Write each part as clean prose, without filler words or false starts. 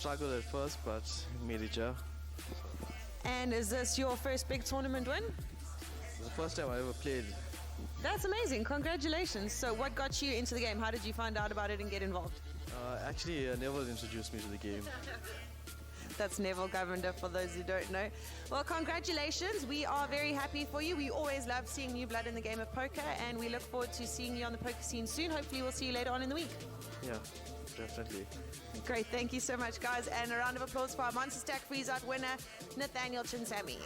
Struggled at first, but made it, yeah. And is this your first big tournament win? The first time I ever played. That's amazing. Congratulations. So what got you into the game? How did you find out about it and get involved? Actually, Neville introduced me to the game. That's Neville Governor, for those who don't know. Well, congratulations. We are very happy for you. We always love seeing new blood in the game of poker, and we look forward to seeing you on the poker scene soon. Hopefully we'll see you later on in the week. Yeah, definitely. Great. Thank you so much, guys. And a round of applause for our Monster Stack Freeze-Out winner, Nathaniel Chinsamy.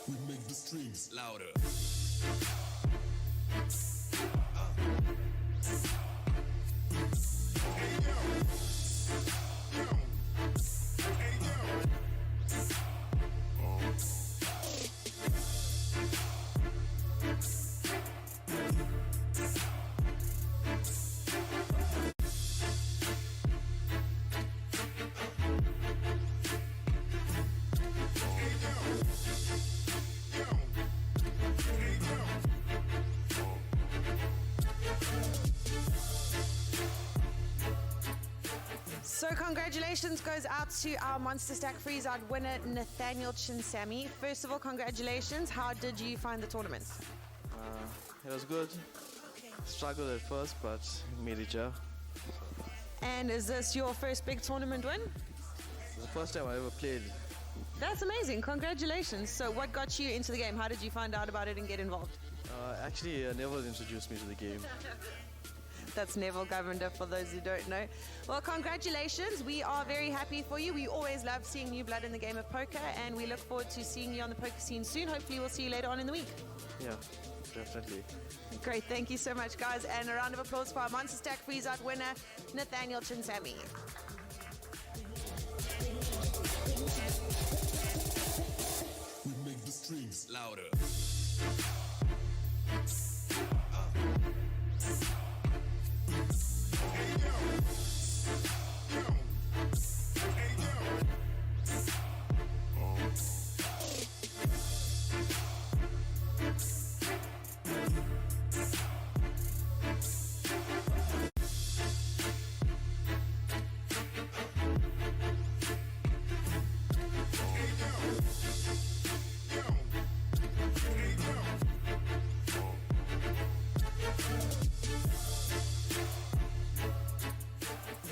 We make the streams louder. So congratulations goes out to our Monster Stack Freeze-Out winner, Nathaniel Chinsamy. First of all, congratulations. How did you find the tournament? It was good. Struggled at first, but made it, yeah. And is this your first big tournament win? The first time I ever played. That's amazing. Congratulations. So what got you into the game? How did you find out about it and get involved? Actually, Neville introduced me to the game. That's Neville Governor, for those who don't know. Well, congratulations. We are very happy for you. We always love seeing new blood in the game of poker, and we look forward to seeing you on the poker scene soon. Hopefully we'll see you later on in the week. Yeah, definitely. Great. Thank you so much, guys. And a round of applause for our Monster Stack Freeze-Out winner, Nathaniel Chinsamy. We make the streams louder.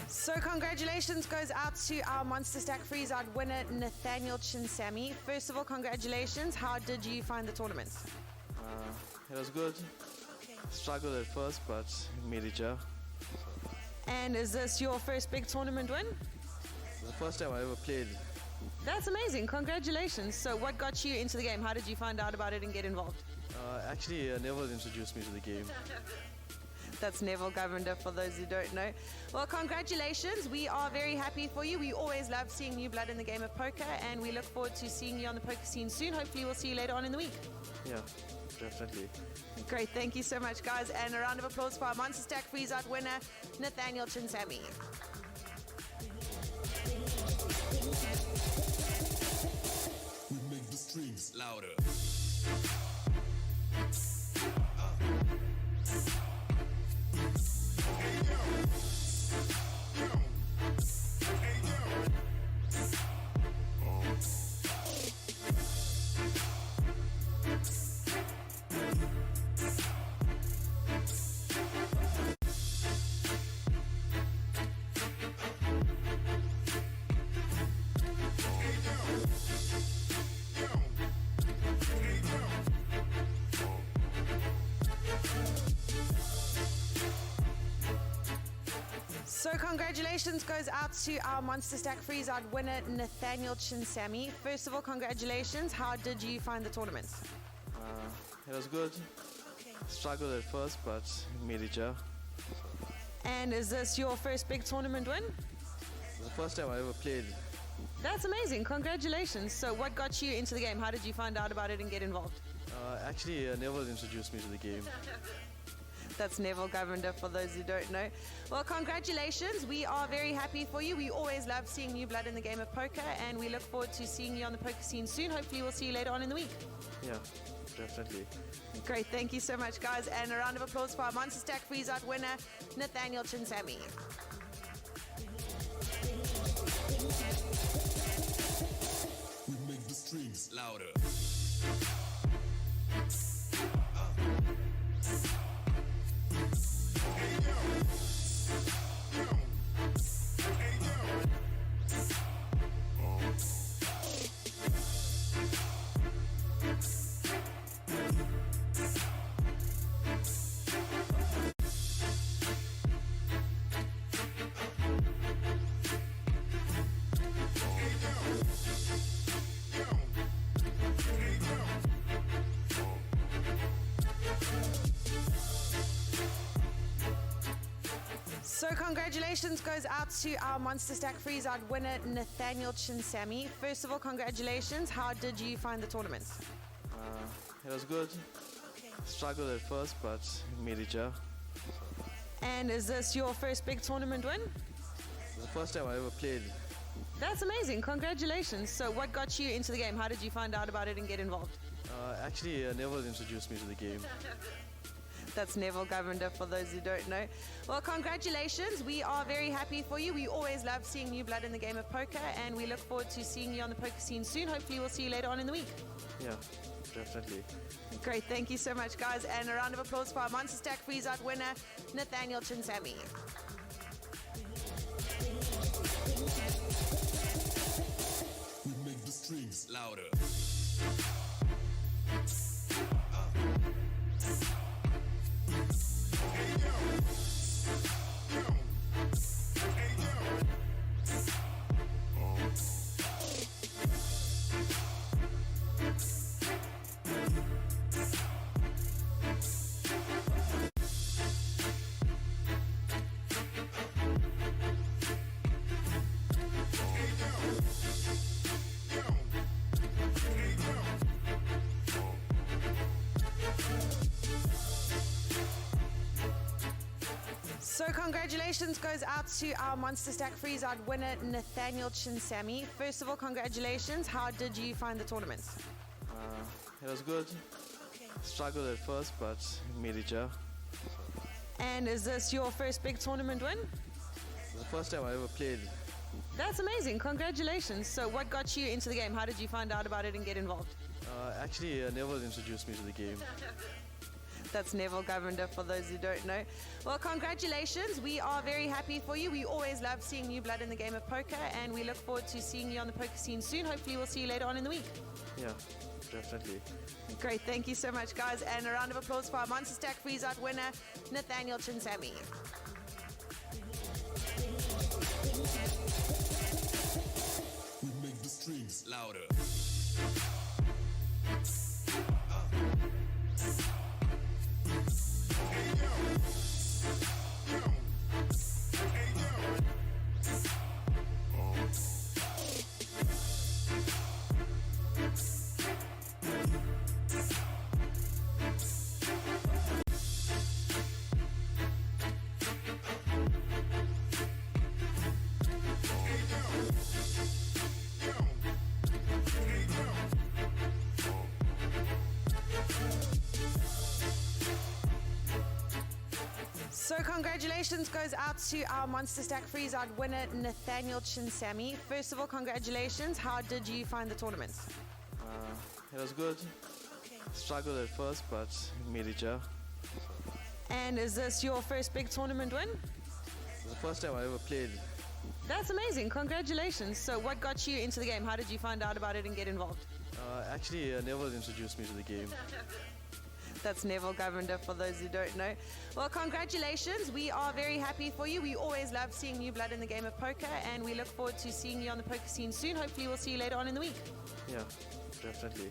So congratulations goes out to our Monster Stack Freeze-Out winner, Nathaniel Chinsamy. First of all, congratulations. How did you find the tournament? It was good. Struggled at first, but made it, yeah. And is this your first big tournament win? The first time I ever played. That's amazing. Congratulations. So what got you into the game? How did you find out about it and get involved? Actually, Neville introduced me to the game. That's Neville Governor, for those who don't know. Well, congratulations. We are very happy for you. We always love seeing new blood in the game of poker, and we look forward to seeing you on the poker scene soon. Hopefully we'll see you later on in the week. Yeah, definitely. Great. Thank you so much, guys. And a round of applause for our Monster Stack Freeze-Out winner, Nathaniel Chinsamy. We make the streams louder. So congratulations goes out to our Monster Stack Freeze-Out winner, Nathaniel Chinsamy. First of all, congratulations. How did you find the tournament? It was good. Struggled at first, but made it, yeah. And is this your first big tournament win? The first time I ever played. That's amazing. Congratulations. So what got you into the game? How did you find out about it and get involved? Actually, Neville introduced me to the game. That's Neville Governor, for those who don't know. Well, congratulations. We are very happy for you. We always love seeing new blood in the game of poker, and we look forward to seeing you on the poker scene soon. Hopefully we'll see you later on in the week. Yeah, definitely. Great, thank you so much, guys. And a round of applause for our Monster Stack Freeze-Out winner, Nathaniel Chinsami. We make the streams louder. So congratulations goes out to our Monster Stack Freeze-Out winner, Nathaniel Chinsami. First of all, congratulations. How did you find the tournament? It was good. Struggled at first, but made it, yeah. And is this your first big tournament win? The first time I ever played. That's amazing. Congratulations. So what got you into the game? How did you find out about it and get involved? Actually, Neville introduced me to the game. That's Neville Governor, for those who don't know. Well, congratulations. We are very happy for you. We always love seeing new blood in the game of poker, and we look forward to seeing you on the poker scene soon. Hopefully, we'll see you later on in the week. Yeah, definitely. Great. Thank you so much, guys. And a round of applause for our Monster Stack Freeze-Out winner, Nathaniel Chinsami. We make the streams louder. So congratulations goes out to our Monster Stack Freeze-Out winner, Nathaniel Chinsami. First of all, congratulations. How did you find the tournament? It was good. Struggled at first, but made it, yeah. And is this your first big tournament win? The first time I ever played. That's amazing. Congratulations. So what got you into the game? How did you find out about it and get involved? Actually, Neville introduced me to the game. That's Neville Governor, for those who don't know. Well, congratulations. We are very happy for you. We always love seeing new blood in the game of poker, and we look forward to seeing you on the poker scene soon. Hopefully, we'll see you later on in the week. Yeah, definitely. Great. Thank you so much, guys. And a round of applause for our Monster Stack Freeze-Out winner, Nathaniel Chinsami. We make the streams louder. So congratulations goes out to our Monster Stack Freeze-Out winner, Nathaniel Chinsami. First of all, congratulations. How did you find the tournament? It was good. Struggled at first, but made it, yeah. And is this your first big tournament win? The first time I ever played. That's amazing. Congratulations. So what got you into the game? How did you find out about it and get involved? Actually, Neville introduced me to the game. That's Neville Governor, for those who don't know. Well, congratulations. We are very happy for you. We always love seeing new blood in the game of poker, and we look forward to seeing you on the poker scene soon. Hopefully, we'll see you later on in the week. Yeah, definitely.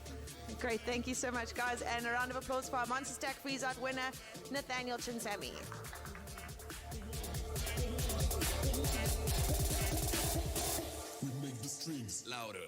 Great. Thank you so much, guys. And a round of applause for our Monster Stack Freeze-Out winner, Nathaniel Chinsami. We make the streams louder.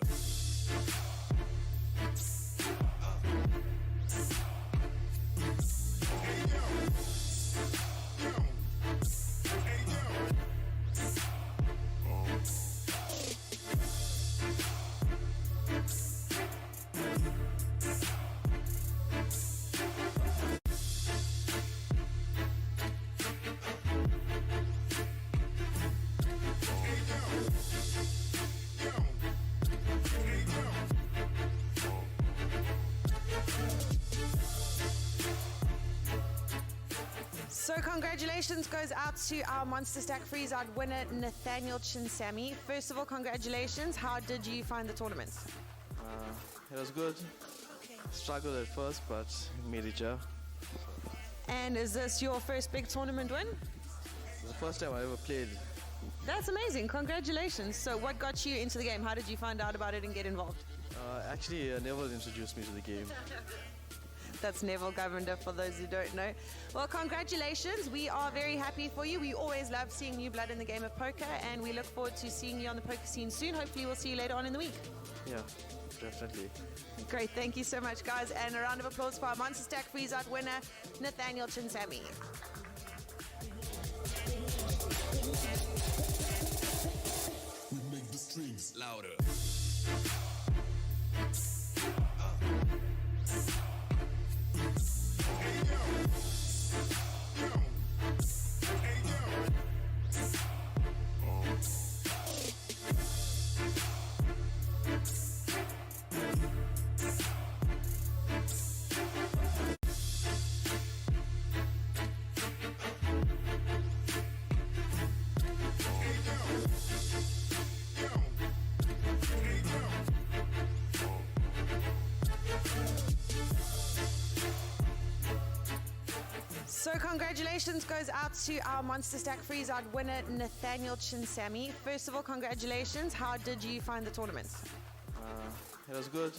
So congratulations goes out to our Monster Stack Freeze-Out winner, Nathaniel Chinsami. First of all, congratulations. How did you find the tournament? It was good. Struggled at first, but made it, yeah. And is this your first big tournament win? It's the first time I ever played. That's amazing. Congratulations. So what got you into the game? How did you find out about it and get involved? Actually, Neville introduced me to the game. That's Neville Governor, for those who don't know. Well, congratulations. We are very happy for you. We always love seeing new blood in the game of poker, and we look forward to seeing you on the poker scene soon. Hopefully, we'll see you later on in the week. Yeah, definitely. Great. Thank you so much, guys. And a round of applause for our Monster Stack Freeze-Out winner, Nathaniel Chinsami. We make the strings louder. So congratulations goes out to our Monster Stack Freeze-Out winner, Nathaniel Chinsami. First of all, congratulations. How did you find the tournament? It was good.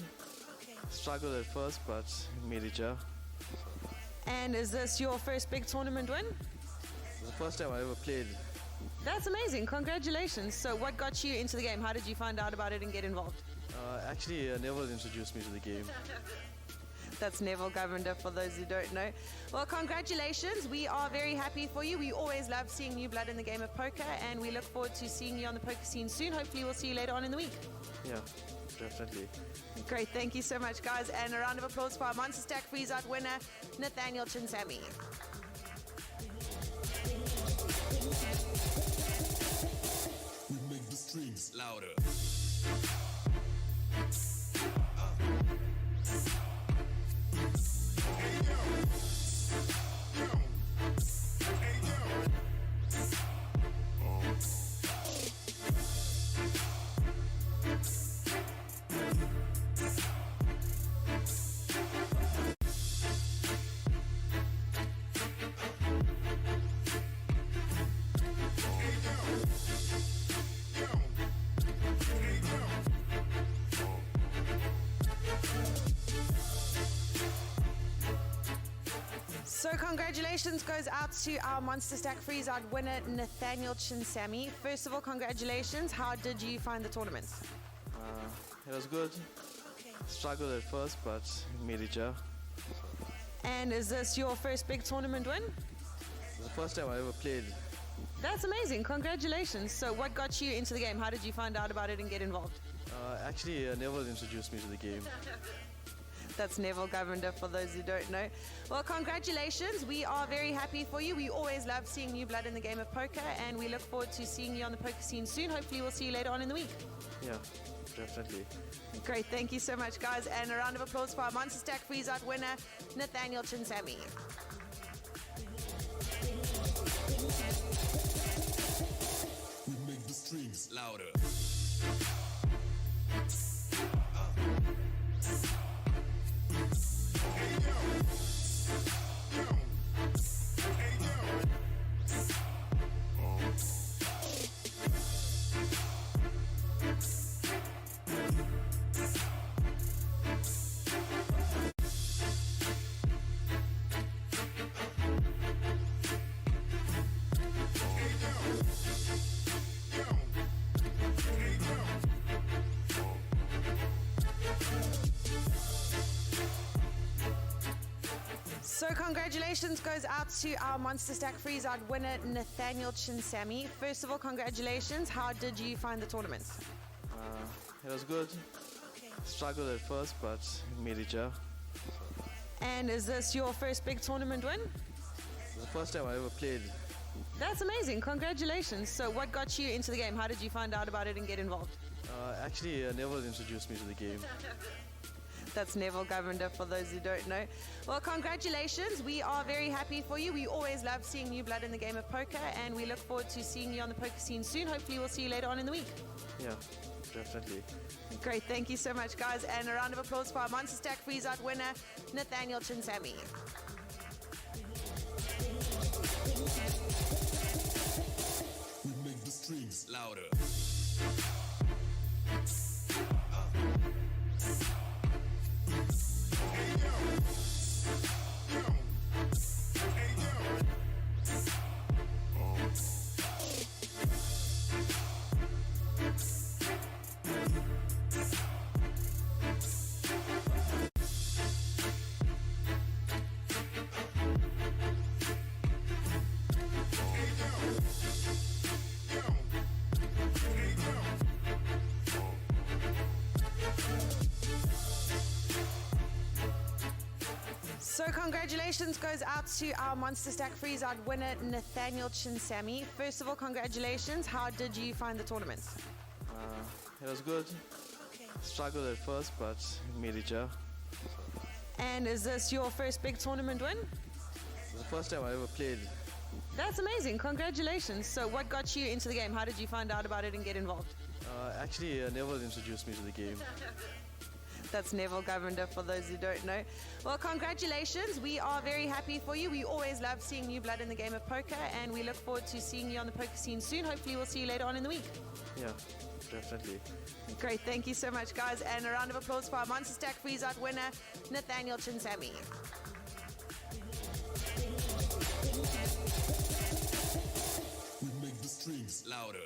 Struggled at first, but made it, yeah. And is this your first big tournament win? It's the first time I ever played. That's amazing. Congratulations. So what got you into the game? How did you find out about it and get involved? Actually, Neville introduced me to the game. That's Neville Governor, for those who don't know. Well, congratulations. We are very happy for you. We always love seeing new blood in the game of poker, and we look forward to seeing you on the poker scene soon. Hopefully, we'll see you later on in the week. Yeah, definitely. Great. Thank you so much, guys. And a round of applause for our Monster Stack Freeze-Out winner, Nathaniel Chinsami. We make the strings louder. So congratulations goes out to our Monster Stack Freeze-Out winner, Nathaniel Chinsami. First of all, congratulations. How did you find the tournament? It was good. Struggled at first, but made it, yeah. And is this your first big tournament win? It's the first time I ever played. That's amazing. Congratulations. So what got you into the game? How did you find out about it and get involved? Actually, Neville introduced me to the game. That's Neville Governor, for those who don't know. Well, congratulations. We are very happy for you. We always love seeing new blood in the game of poker, and we look forward to seeing you on the poker scene soon. Hopefully, we'll see you later on in the week. Yeah, definitely. Great. Thank you so much, guys. And a round of applause for our Monster Stack Freeze-Out winner, Nathaniel Chinsami. We make the strings louder. So congratulations goes out to our Monster Stack Freeze-Out winner, Nathaniel Chinsami. First of all, congratulations. How did you find the tournament? It was good. Struggled at first, but made it, yeah. And is this your first big tournament win? It's the first time I ever played. That's amazing. Congratulations. So what got you into the game? How did you find out about it and get involved? Actually, Neville introduced me to the game. That's Neville Governor, for those who don't know. Well, congratulations. We are very happy for you. We always love seeing new blood in the game of poker, and we look forward to seeing you on the poker scene soon. Hopefully, we'll see you later on in the week. Yeah, definitely. Great. Thank you so much, guys. And a round of applause for our Monster Stack Freeze-Out winner, Nathaniel Chinsamy. We make the streams louder. So congratulations goes out to our Monster Stack Freeze-Out winner, Nathaniel Chinsamy. First of all, congratulations. How did you find the tournament? It was good. Struggled at first, but made it, yeah. And is this your first big tournament win? It's the first time I ever played. That's amazing. Congratulations. So what got you into the game? How did you find out about it and get involved? Actually, Neville introduced me to the game. That's Neville Governor, for those who don't know. Well, congratulations. We are very happy for you. We always love seeing new blood in the game of poker, and we look forward to seeing you on the poker scene soon. Hopefully, we'll see you later on in the week. Yeah, definitely. Great. Thank you so much, guys. And a round of applause for our Monster Stack Freeze-Out winner, Nathaniel Chinsamy. We make the streams louder.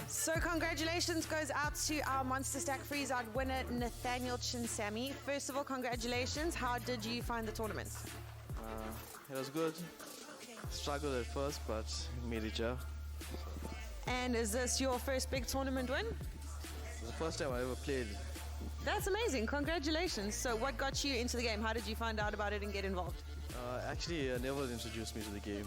So congratulations goes out to our Monster Stack Freeze-Out winner, Nathaniel Chinsamy. First of all, congratulations. How did you find the tournament? It was good. Struggled at first, but made it, yeah. And is this your first big tournament win? It's the first time I ever played. That's amazing. Congratulations. So what got you into the game? How did you find out about it and get involved? Actually, Neville introduced me to the game.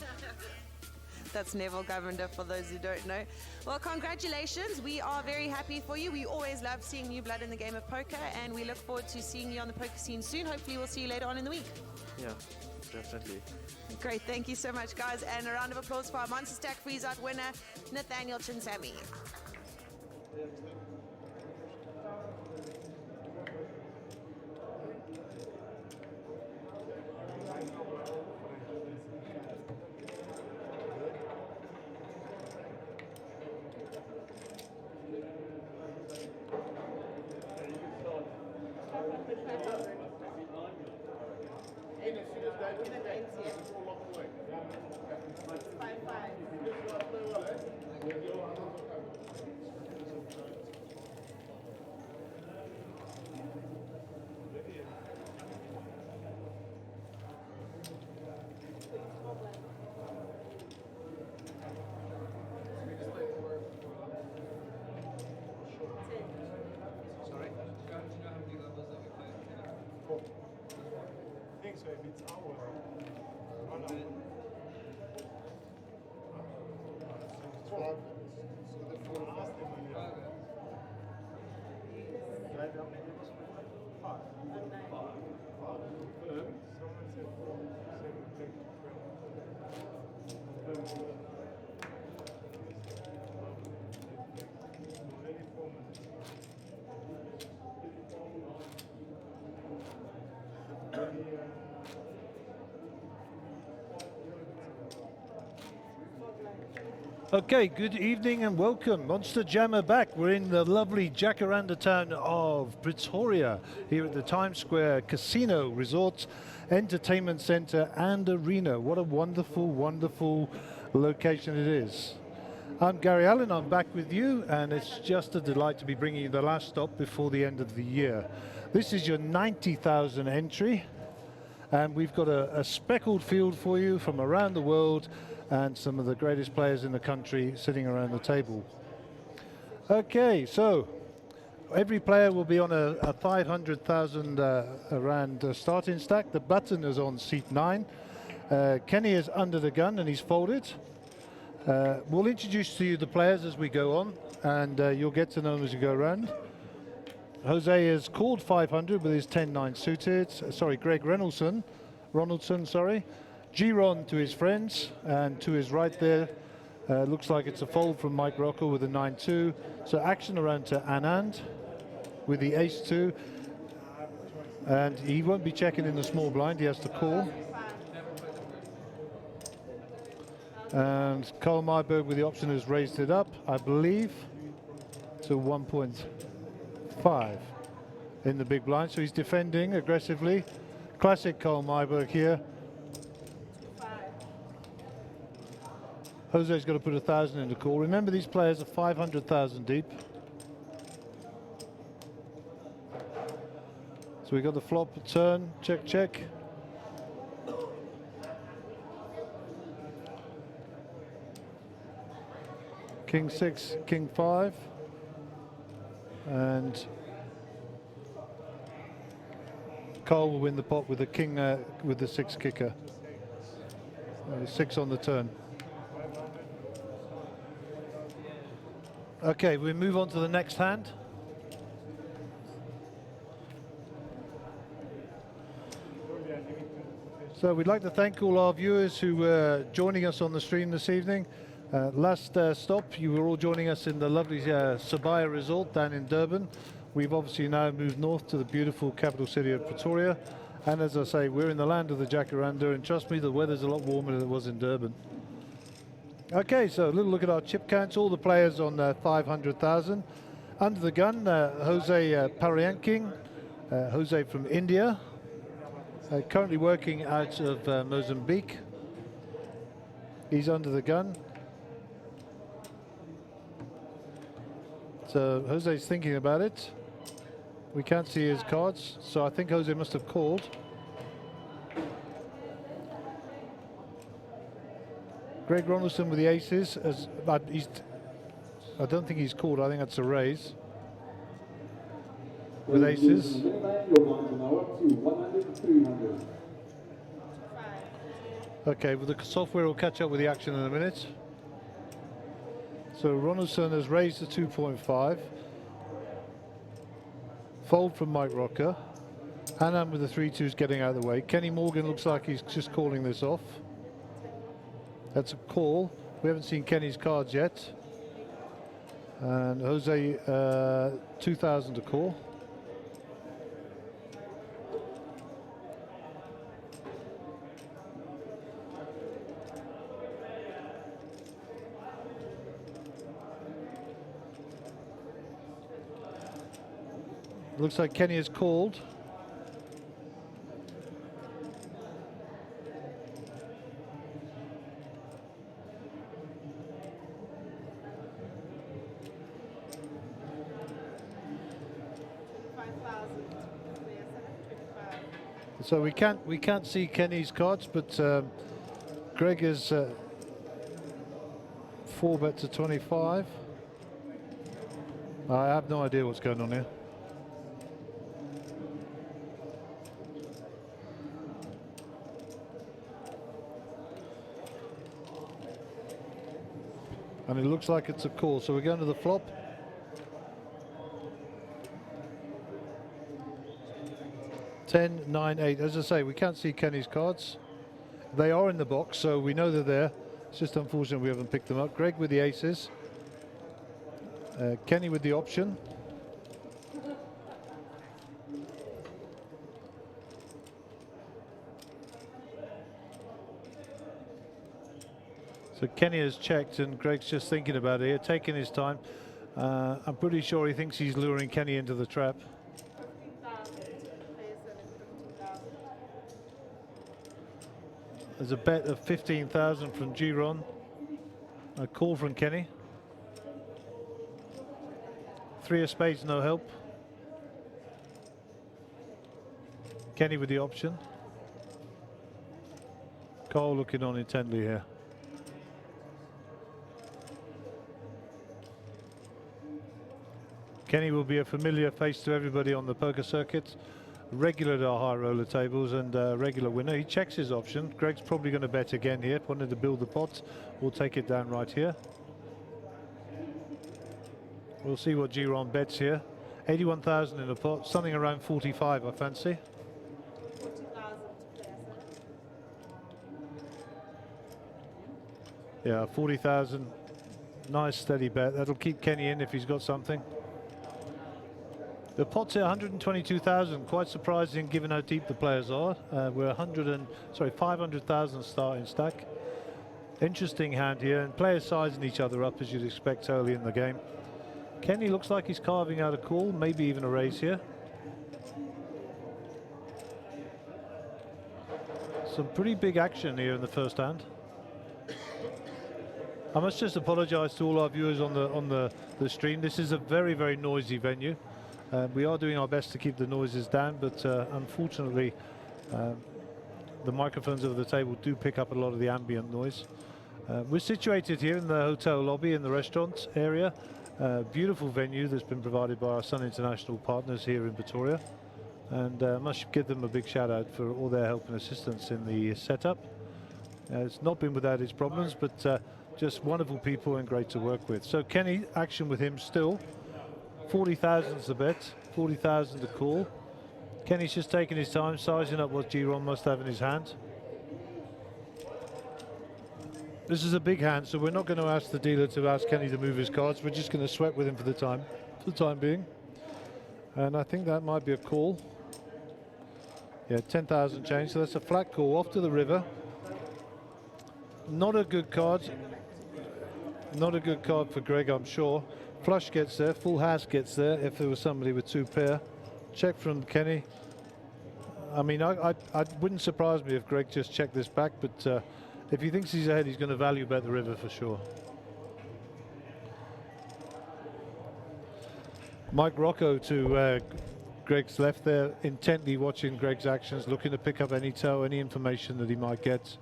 That's Neville Governor, for those who don't know. Well, congratulations. We are very happy for you. We always love seeing new blood in the game of poker, and we look forward to seeing you on the poker scene soon. Hopefully, we'll see you later on in the week. Yeah, definitely. Great. Thank you so much, guys. And a round of applause for our Monster Stack Freeze-Out winner, Nathaniel Chinsamy. So if it's our Okay, good evening and welcome. Monsterjam are back. We're in the lovely Jacaranda town of Pretoria, here at the Times Square Casino, Resort, Entertainment Centre and Arena. What a wonderful, wonderful location it is. I'm Gary Allen, I'm back with you, and it's just a delight to be bringing you the last stop before the end of the year. This is your 90,000 entry, and we've got a speckled field for you from around the world and some of the greatest players in the country sitting around the table. Okay, so every player will be on a 500,000 rand starting stack. The button is on seat 9. Kenny is under the gun and he's folded. We'll introduce to you the players as we go on, and you'll get to know them as you go around. Jose has called 500 with his 10-9 suited. Sorry, Greg Ronaldson, sorry. G-Ron to his friends, and to his right there, looks like it's a fold from Mike Rocco with a 9-2. So action around to Anand with the ace-2. And he won't be checking in the small blind, he has to call. And Carl Myberg with the option has raised it up, I believe, to 1.5 in the big blind. So he's defending aggressively. Classic Carl Myberg here. Jose's got to put 1,000 in the call. Remember, these players are 500,000 deep. So we got the flop, turn, check, check. King 6, King 5, and Carl will win the pot with the king with the 6 kicker. 6 on the turn. Okay, we move on to the next hand. So we'd like to thank all our viewers who were joining us on the stream this evening. Last stop, you were all joining us in the lovely Sabaya Resort down in Durban. We've obviously now moved north to the beautiful capital city of Pretoria. And as I say, we're in the land of the Jacaranda, and trust me, the weather's a lot warmer than it was in Durban. Okay, so a little look at our chip counts. All the players on 500,000. Under the gun, Jose Parianking, Jose from India. Currently working out of Mozambique. He's under the gun. So Jose's thinking about it. We can't see his cards, so I think Jose must have called. Greg Ronaldson with the aces, but I don't think he's called, I think that's a raise. With aces. Okay, well, the software will catch up with the action in a minute. So Ronaldson has raised to 2.5. Fold from Mike Rocker. Anand with the 3-2s getting out of the way. Kenny Morgan looks like he's just calling this off. That's a call. We haven't seen Kenny's cards yet. And Jose, 2,000 to call. Looks like Kenny has called. So we can't see Kenny's cards, but Greg is 4-bet to 25. I have no idea what's going on here. And it looks like it's a call, so we're going to the flop. Ten, 9, 8. As I say, we can't see Kenny's cards. They are in the box, so we know they're there. It's just unfortunate we haven't picked them up. Greg with the aces. Kenny with the option. So Kenny has checked and Greg's just thinking about it here, taking his time. I'm pretty sure he thinks he's luring Kenny into the trap. There's a bet of 15,000 from G-Ron. A call from Kenny. three of spades, no help. Kenny with the option. Cole looking on intently here. Kenny will be a familiar face to everybody on the poker circuit. Regular at our high roller tables and regular winner. He checks his option. Greg's probably going to bet again here. Wanted to build the pot. We'll take it down right here. We'll see what Giron bets here. 81,000 in the pot. Something around 45, I fancy. Yeah, 40,000. Nice steady bet. That'll keep Kenny in if he's got something. The pot's at 122,000, quite surprising given how deep the players are. We're 500,000 starting stack. Interesting hand here, and players sizing each other up as you'd expect early in the game. Kenny looks like he's carving out a call, maybe even a raise here. Some pretty big action here in the first hand. I must just apologise to all our viewers on the stream. This is a very, very noisy venue. We are doing our best to keep the noises down, but unfortunately the microphones over the table do pick up a lot of the ambient noise. We're situated here in the hotel lobby in the restaurant area. Beautiful venue that's been provided by our Sun International partners here in Pretoria, and must give them a big shout out for all their help and assistance in the setup. It's not been without its problems, but just wonderful people and great to work with. So Kenny, action with him still. 40,000's the bet, 40,000 to call. Kenny's just taking his time, sizing up what Giron must have in his hand. This is a big hand, so we're not going to ask the dealer to ask Kenny to move his cards. We're just going to sweat with him for the time being. And I think that might be a call. Yeah, 10,000 change, so that's a flat call off to the river. Not a good card. Not a good card for Greg, I'm sure. Flush gets there, full house gets there if there was somebody with two pair. Check from Kenny. I mean, I wouldn't surprise me if Greg just checked this back, but if he thinks he's ahead, he's going to value bet the river for sure. Mike Rocco to Greg's left there, intently watching Greg's actions, looking to pick up any toe, any information that he might get.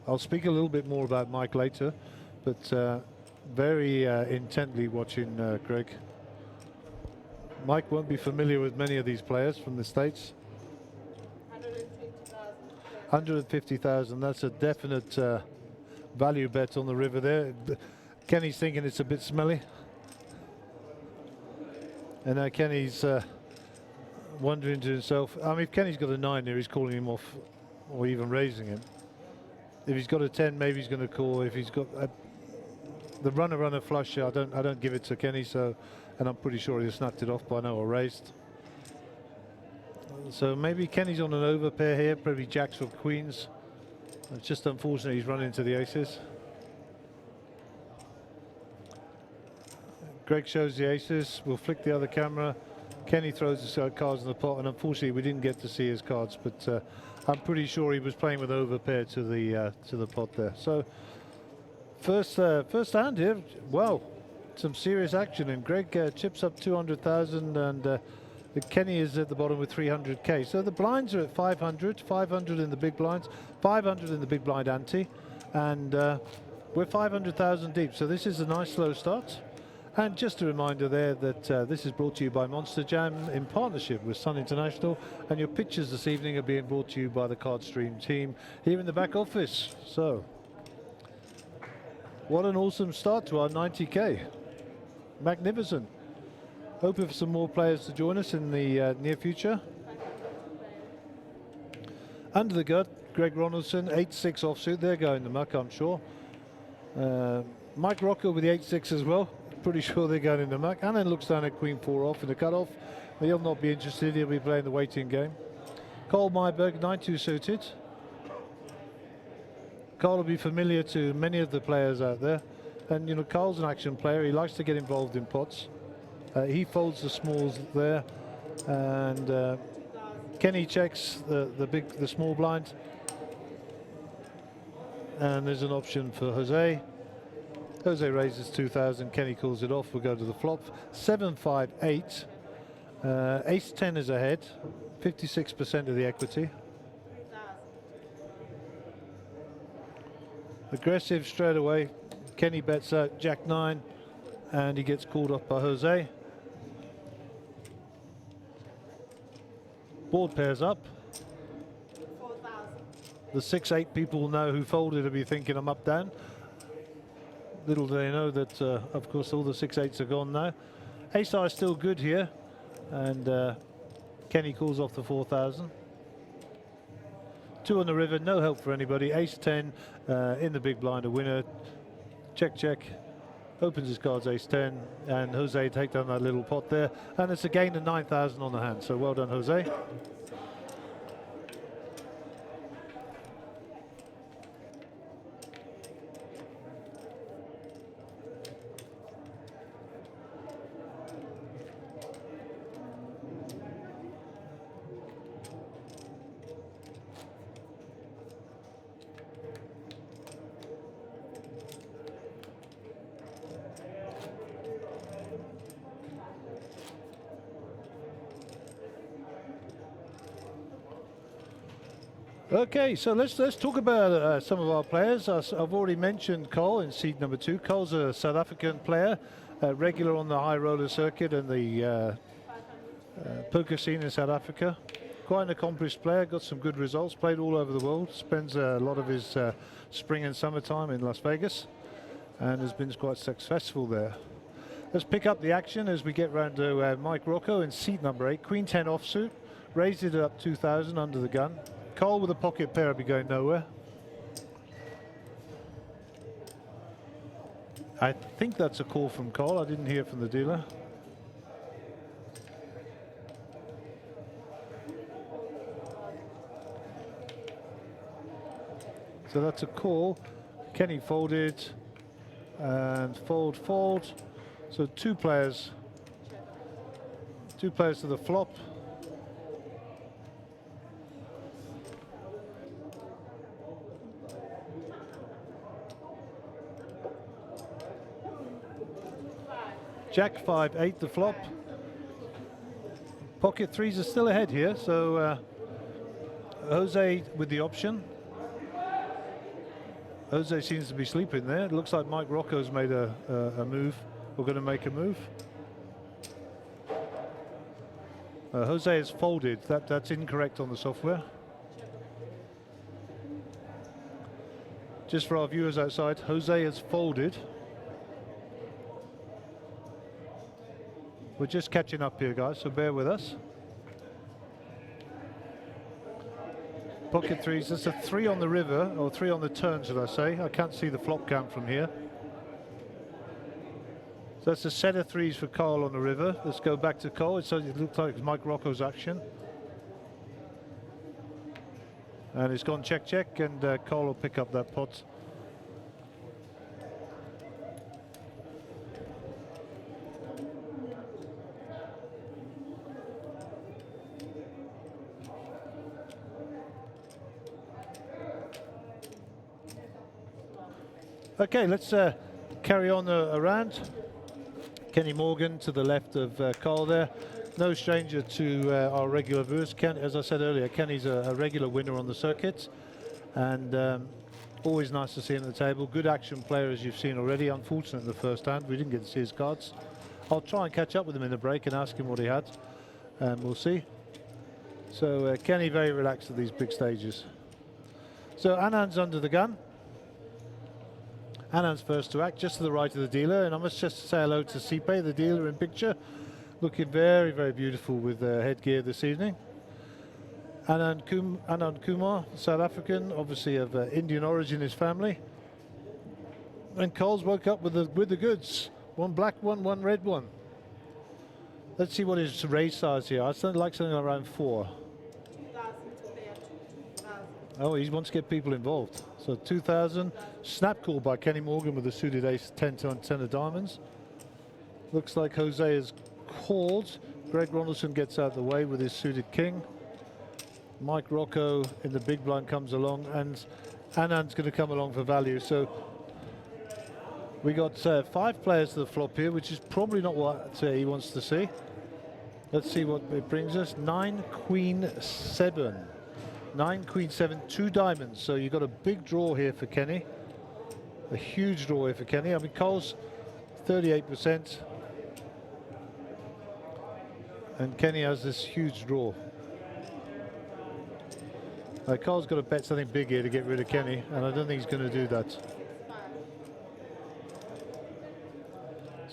I'll speak a little bit more about Mike later, but very intently watching Greg. Mike won't be familiar with many of these players from the States. 150,000, that's a definite value bet on the river there. Kenny's thinking it's a bit smelly. And now Kenny's wondering to himself, I mean, if Kenny's got a 9 there, he's calling him off or even raising him. If he's got a 10, maybe he's going to call. If he's got the runner flush, I don't give it to Kenny, so, and I'm pretty sure he snapped it off by now or raised. So maybe Kenny's on an over pair here, probably jacks or queens. It's just unfortunate he's run into the aces. Greg shows the aces. We'll flick the other camera. Kenny throws his cards in the pot, and unfortunately we didn't get to see his cards, but I'm pretty sure he was playing with over pair to the pot there. So first hand here, wow, some serious action, and Greg chips up 200,000, and Kenny is at the bottom with 300k. So the blinds are at 500 in the big blinds, 500 in the big blind ante, and we're 500,000 deep. So this is a nice slow start. And just a reminder there that this is brought to you by Monsterjam in partnership with Sun International, and your pictures this evening are being brought to you by the Cardstream team here in the back office. So what an awesome start to our 90k. Magnificent. Hoping for some more players to join us in the near future. Under the gut, Greg Ronaldson, 8-6 offsuit. They're going the muck, I'm sure. Mike Rocco with the 8-6 as well. Pretty sure they're going in the muck. And then looks down at Queen 4 off in the cutoff. He'll not be interested. He'll be playing the waiting game. Cole Myberg, 9-2 suited. Cole will be familiar to many of the players out there. And, you know, Cole's an action player. He likes to get involved in pots. He folds the smalls there. And Kenny checks the small blind. And there's an option for Jose. Jose raises 2,000, Kenny calls it off, we'll go to the flop. 7, 5, 8. Ace 10 is ahead, 56% of the equity. Aggressive straight away. Kenny bets out Jack 9 and he gets called off by Jose. Board pairs up. The 6-8 people will know who folded will be thinking I'm up down. Little do they know that of course all the 6-8s are gone now. Ace High is still good here and Kenny calls off the 4,000. 2 on the river, no help for anybody. Ace 10 in the big blind, a winner. Check, check. Opens his cards, Ace 10, and Jose take down that little pot there. And it's a gain of 9,000 on the hand, so well done, Jose. Okay, so let's talk about some of our players. I've already mentioned Cole in seed number 2. Cole's a South African player, regular on the high roller circuit and the poker scene in South Africa. Quite an accomplished player, got some good results, played all over the world, spends a lot of his spring and summertime in Las Vegas and has been quite successful there. Let's pick up the action as we get round to Mike Rocco in seat number 8. Queen 10 offsuit, raised it up 2,000 under the gun. Cole with a pocket pair will be going nowhere. I think that's a call from Cole. I didn't hear from the dealer. So that's a call. Kenny folded and fold, fold. So two players to the flop. Jack 5, 8 the flop. Pocket threes are still ahead here, so Jose with the option. Jose seems to be sleeping there. It looks like Mike Rocco's made a move. We're going to make a move. Jose has folded. That's incorrect on the software. Just for our viewers outside, Jose has folded. We're just catching up here, guys, so bear with us. Pocket threes, that's a 3 on the river, or 3 on the turn, should I say. I can't see the flop count from here. So that's a set of threes for Carl on the river. Let's go back to Cole. It looks like it's Mike Rocco's action. And it's gone check, check, and Cole will pick up that pot. Okay, let's carry on around. Kenny Morgan to the left of Carl there. No stranger to our regular viewers. As I said earlier, Kenny's a regular winner on the circuit. And always nice to see him at the table. Good action player, as you've seen already. Unfortunate in the first hand, we didn't get to see his cards. I'll try and catch up with him in the break and ask him what he had. And we'll see. So Kenny very relaxed at these big stages. So Anand's under the gun. Anand's first to act, just to the right of the dealer, and I must just say hello to Sipe, the dealer in picture, looking very, very beautiful with headgear this evening. Anand Kumar, South African, obviously of Indian origin, his family. And Coles woke up with the goods, one black one, one red one. Let's see what his raise size here. I'd like something around 4. Oh, he wants to get people involved. So 2,000. Snap call by Kenny Morgan with a suited ace 10 to 10 of diamonds. Looks like Jose is called. Greg Ronaldson gets out of the way with his suited king. Mike Rocco in the big blind comes along, and Anand's going to come along for value. So We got 5 players to the flop here, which is probably not what he wants to see. Let's see what it brings us. 9 Queen 7. 9 Queen 7, 2 diamonds. So you've got a big draw here for Kenny. A huge draw here for Kenny. I mean, Cole's 38%. And Kenny has this huge draw. Cole's got to bet something big here to get rid of Kenny, and I don't think he's going to do that.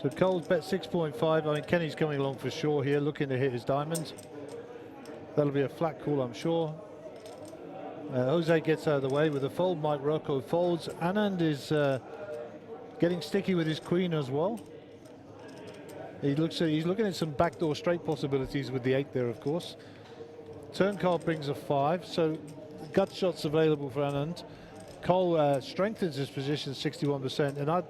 So Cole's bet 6.5. I mean, Kenny's coming along for sure here, looking to hit his diamonds. That'll be a flat call, I'm sure. Jose gets out of the way with a fold. Mike Rocco folds. Anand is getting sticky with his queen as well. He's looking at some backdoor straight possibilities with the 8 there, of course. Turn card brings a 5, so gut shots available for Anand. Cole strengthens his position 61%, and I'd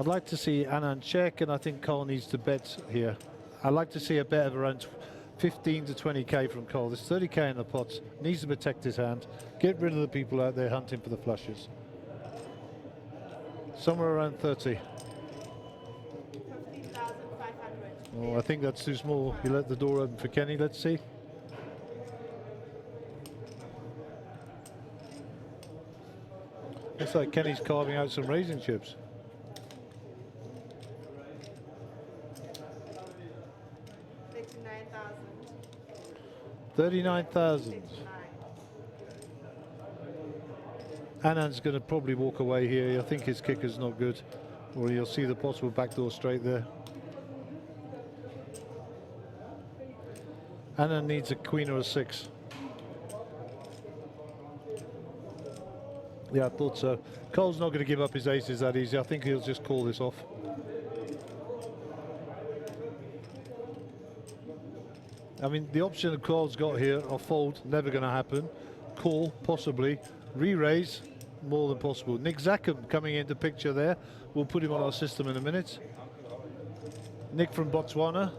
like to see Anand check, and I think Cole needs to bet here. I'd like to see a bet of around 15 to 20k from Cole. There's 30k in the pot. Needs to protect his hand. Get rid of the people out there hunting for the flushes. Somewhere around 30. 15,500. Oh, I think that's too small. You let the door open for Kenny. Let's see. Looks like Kenny's carving out some raisin chips. 39,000. Anand's going to probably walk away here. I think his kicker's not good. Or you'll see the possible backdoor straight there. Anand needs a queen or a 6. Yeah, I thought so. Cole's not going to give up his aces that easy. I think he'll just call this off. I mean, the option that Cole's got here, a fold, never going to happen. Call, possibly. Re-raise, more than possible. Nick Zackham coming into picture there. We'll put him on our system in a minute. Nick from Botswana.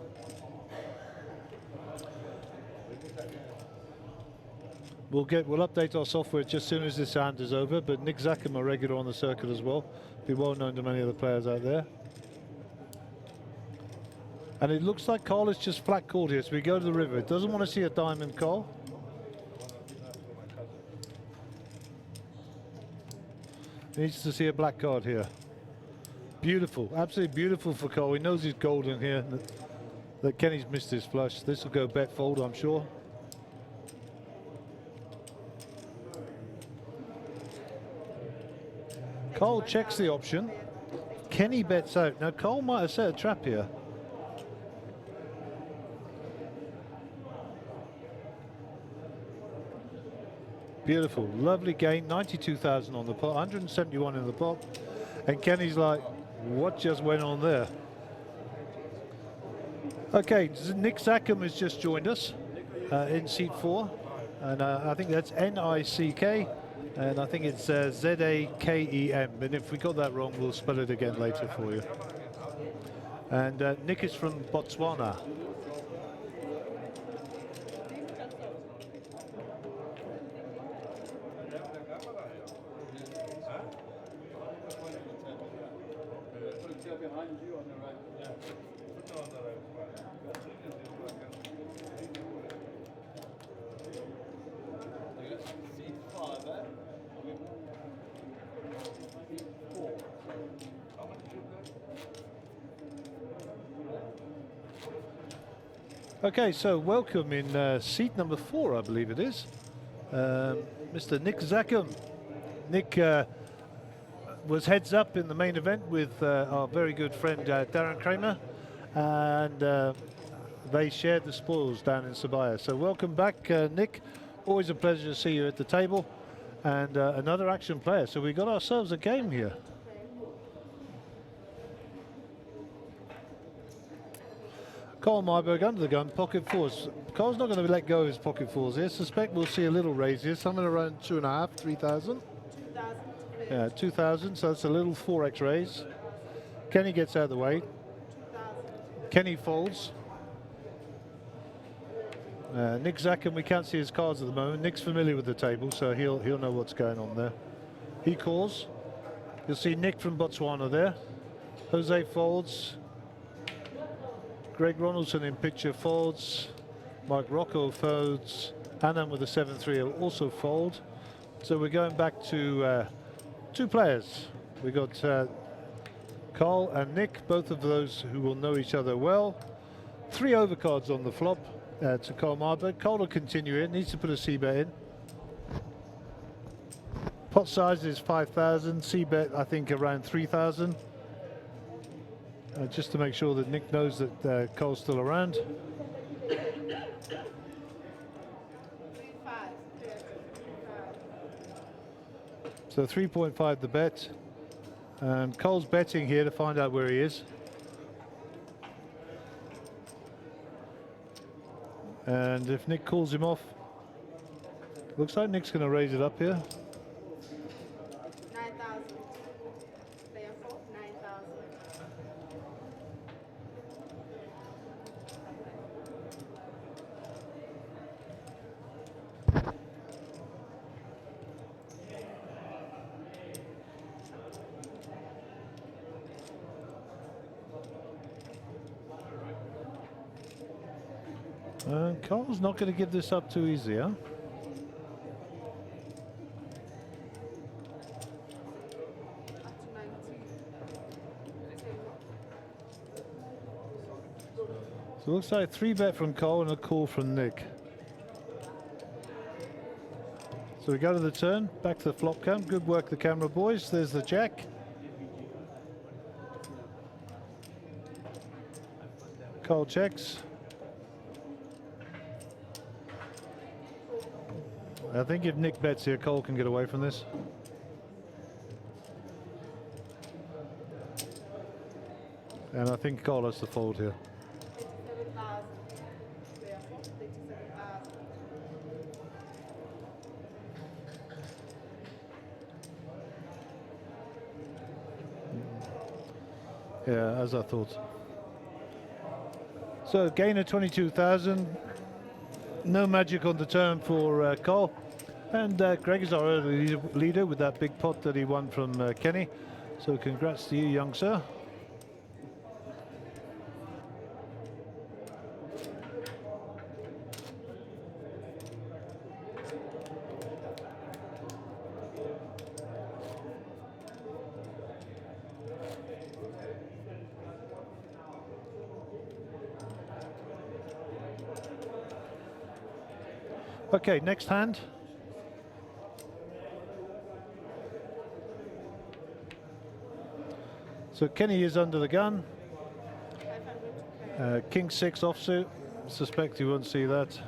We'll update our software just as soon as this hand is over, but Nick Zackham a regular on the circuit as well. Be well known to many of the players out there. And it looks like Cole is just flat called here, so we go to the river. It doesn't want to see a diamond, Cole. Needs to see a black card here. Beautiful, absolutely beautiful for Cole. He knows he's golden here, that Kenny's missed his flush. This will go bet fold, I'm sure. Cole checks the option. Kenny bets out. Now Cole might have set a trap here. Beautiful, lovely game. 92,000 on the pot, 171 in the pot. And Kenny's like, what just went on there? Okay, Nick Zackham has just joined us in seat 4. And I think that's N-I-C-K. And I think it's Z-A-K-E-M. And if we got that wrong, we'll spell it again later for you. And Nick is from Botswana. Okay, so welcome in seat number 4, I believe it is, Mr. Nick Zackham. Nick was heads up in the main event with our very good friend Darren Kramer, and they shared the spoils down in Sabaya. So welcome back, Nick. Always a pleasure to see you at the table, and another action player. So we got ourselves a game here. Cole Myberg under the gun, pocket 4s. Cole's not going to let go of his pocket 4s here. Suspect we'll see a little raise here, something around 2.5, 3,000. 2,000. Yeah, 2,000, so that's a little 4x raise. Kenny gets out of the way. 2,000. Kenny folds. Nick Zackham, we can't see his cards at the moment. Nick's familiar with the table, so he'll know what's going on there. He calls. You'll see Nick from Botswana there. Jose folds. Greg Ronaldson in picture folds. Mike Rocco folds. Anand with a 7-3 will also fold. So we're going back to 2 players. We got Carl and Nick, both of those who will know each other well. 3 overcards on the flop to Carl Marberg. Carl will continue it, needs to put a C-bet in. Pot size is 5,000, C-bet I think around 3,000. Just to make sure that Nick knows that Carl's still around. 3-5. So 3.5 the bet. And Cole's betting here to find out where he is. And if Nick calls him off, looks like Nick's going to raise it up here. 9,000. Player 4, 9,000. Carl's not going to give this up too easy, huh? Up to 19. So it looks like 3-bet from Cole and a call from Nick. So we go to the turn, back to the flop cam. Good work the camera boys. There's the jack. Cole checks. I think if Nick bets here, Cole can get away from this. And I think Cole has to fold here. 37,000. Player 4, 37,000. Yeah, as I thought. So gain of 22,000. No magic on the turn for Cole. And Greg is our early leader with that big pot that he won from Kenny. So congrats to you, young sir. Okay, next hand. So Kenny is under the gun. King 6 offsuit. Suspect you won't see that.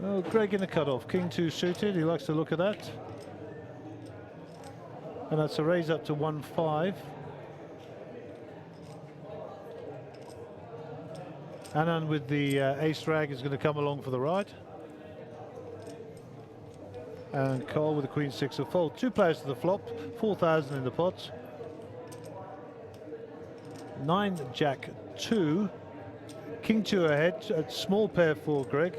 Oh, Greg in the cutoff. King 2 suited. He likes to look at that. And that's a raise up to 1-5. Anand with the ace rag is going to come along for the ride. And Cole with the queen 6 of fold. 2 players to the flop, 4,000 in the pot. 9 jack 2. King 2 ahead, a small pair for Greg.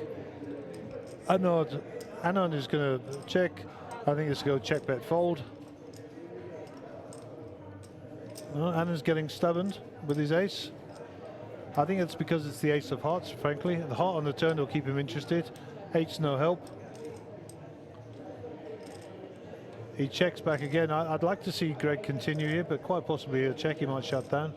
Anand is going to check. I think it's going to check bet fold. Anand's getting stubborn with his ace. I think it's because it's the ace of hearts, frankly. The heart on the turn will keep him interested. 8's no help. He checks back again. I'd like to see Greg continue here, but quite possibly a check he might shut down.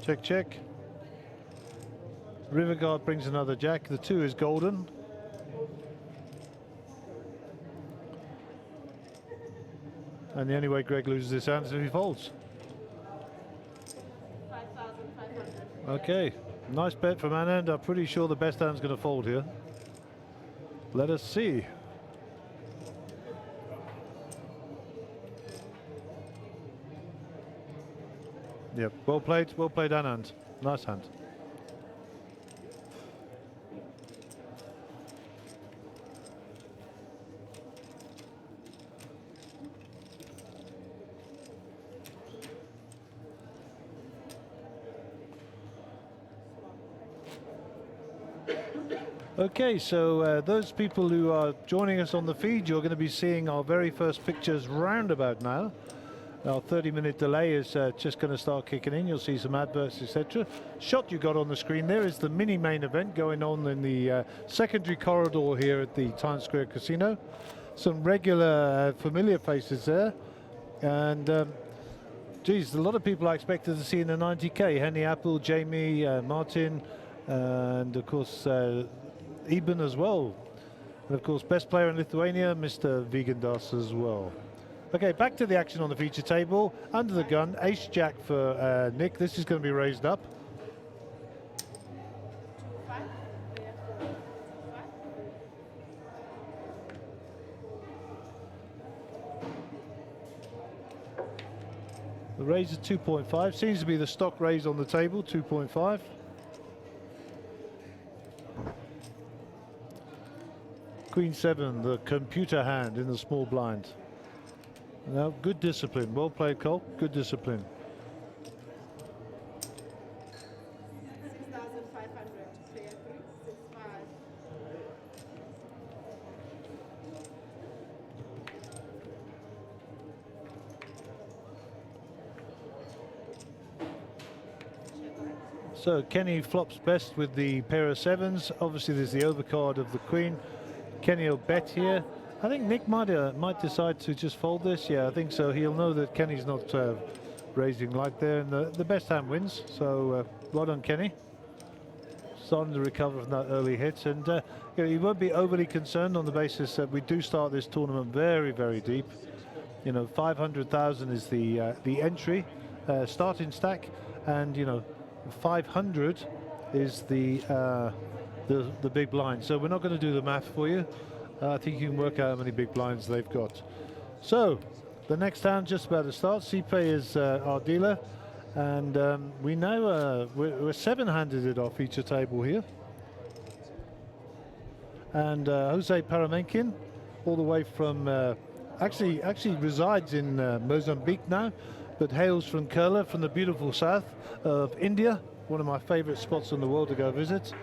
Check, check. River guard brings another jack. The 2 is golden. And the only way Greg loses this hand is if he folds. 5,500. Okay, nice bet from Anand. I'm pretty sure the best hand's going to fold here. Let us see. Yep, well played Anand. Nice hand. Okay, so those people who are joining us on the feed, you're going to be seeing our very first pictures roundabout now. Our 30-minute delay is just going to start kicking in. You'll see some adverts, etc. Shot you got on the screen there is the mini main event going on in the secondary corridor here at the Times Square Casino. Some regular familiar faces there, and geez, a lot of people I expected to see in the 90K. Henny Apple, Jamie, Martin, and of course Eben as well. And of course, best player in Lithuania, Mr. Vegandas as well. Okay, back to the action on the feature table. Under the gun, ace jack for Nick. This is going to be raised up. The raise is 2.5. Seems to be the stock raise on the table, 2.5. Queen 7, the computer hand in the small blind. Now, good discipline. Well played, Cole. Good discipline. 6,500. Player 3, 6,500. So Kenny flops best with the pair of sevens. Obviously, there's the overcard of the queen. Kenny will bet here. I think Nick might decide to just fold this. Yeah, I think so. He'll know that Kenny's not raising light there, and the best hand wins. So well done, Kenny. Starting to recover from that early hit, and you know, he won't be overly concerned on the basis that we do start this tournament very, very deep. You know, 500,000 is the entry starting stack, and you know, 500 is the big blind. So we're not going to do the math for you. I think you can work out how many big blinds they've got. So the next hand just about to start. Sipe is our dealer, and we now we're seven-handed it off feature table here. And Jose Paramenkin, all the way from actually resides in Mozambique now, but hails from Kerala, from the beautiful south of India, one of my favorite spots in the world to go visit.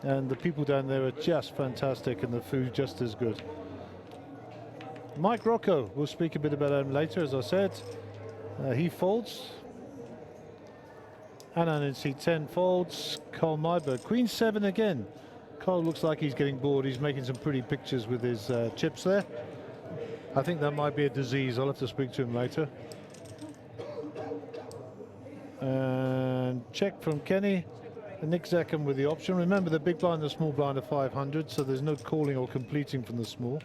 And the people down there are just fantastic, and the food just as good. Mike Rocco, we'll speak a bit about him later, as I said. He folds. Anand in C10 folds. Carl Myberg, Queen 7 again. Carl looks like he's getting bored. He's making some pretty pictures with his chips there. I think that might be a disease. I'll have to speak to him later. And check from Kenny. And Nick Zackham with the option. Remember, the big blind and the small blind are 500, so there's no calling or completing from the small.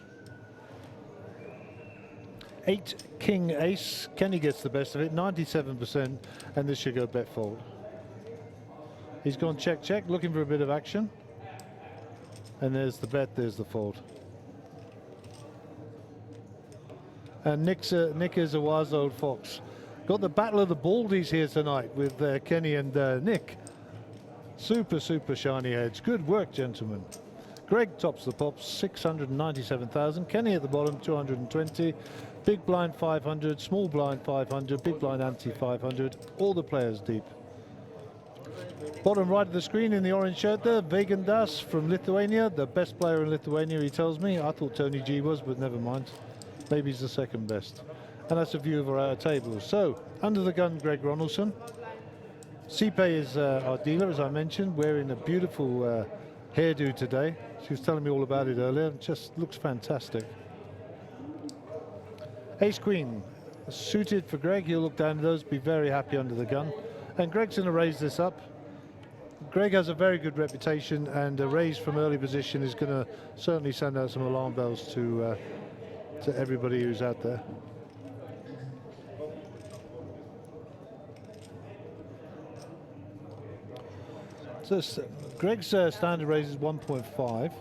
8 king ace. Kenny gets the best of it, 97%, and this should go bet fold. He's gone check check, looking for a bit of action. And there's the bet, there's the fold. And Nick is a wise old fox. Got the battle of the baldies here tonight with Kenny and Nick. Super shiny heads. Good work, gentlemen. Greg tops the pops, 697,000. Kenny at the bottom, 220. Big blind 500, small blind 500, big blind ante 500. All the players deep. Bottom right of the screen in the orange shirt there, Vegandas from Lithuania, the best player in Lithuania, he tells me. I thought Tony G was, but never mind. Maybe he's the second best. And that's a view of our table. So, under the gun, Greg Ronaldson. Sipe is our dealer, as I mentioned, wearing a beautiful hairdo today. She was telling me all about it earlier. It just looks fantastic. Ace Queen, suited for Greg. He'll look down at those, be very happy under the gun. And Greg's going to raise this up. Greg has a very good reputation, and a raise from early position is going to certainly send out some alarm bells to everybody who's out there. So Greg's standard raise is 1.5.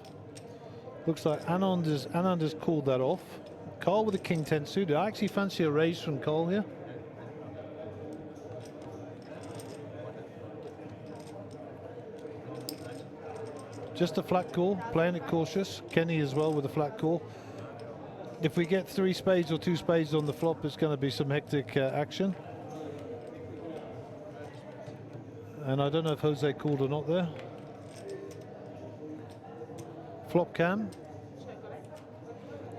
Looks like Anand has called that off. Carl with the king 10 suited. I actually fancy a raise from Carl here. Just a flat call, playing it cautious. Kenny as well with a flat call. If we get 3 spades or 2 spades on the flop, it's going to be some hectic action. And I don't know if Jose called or not there. Flop cam.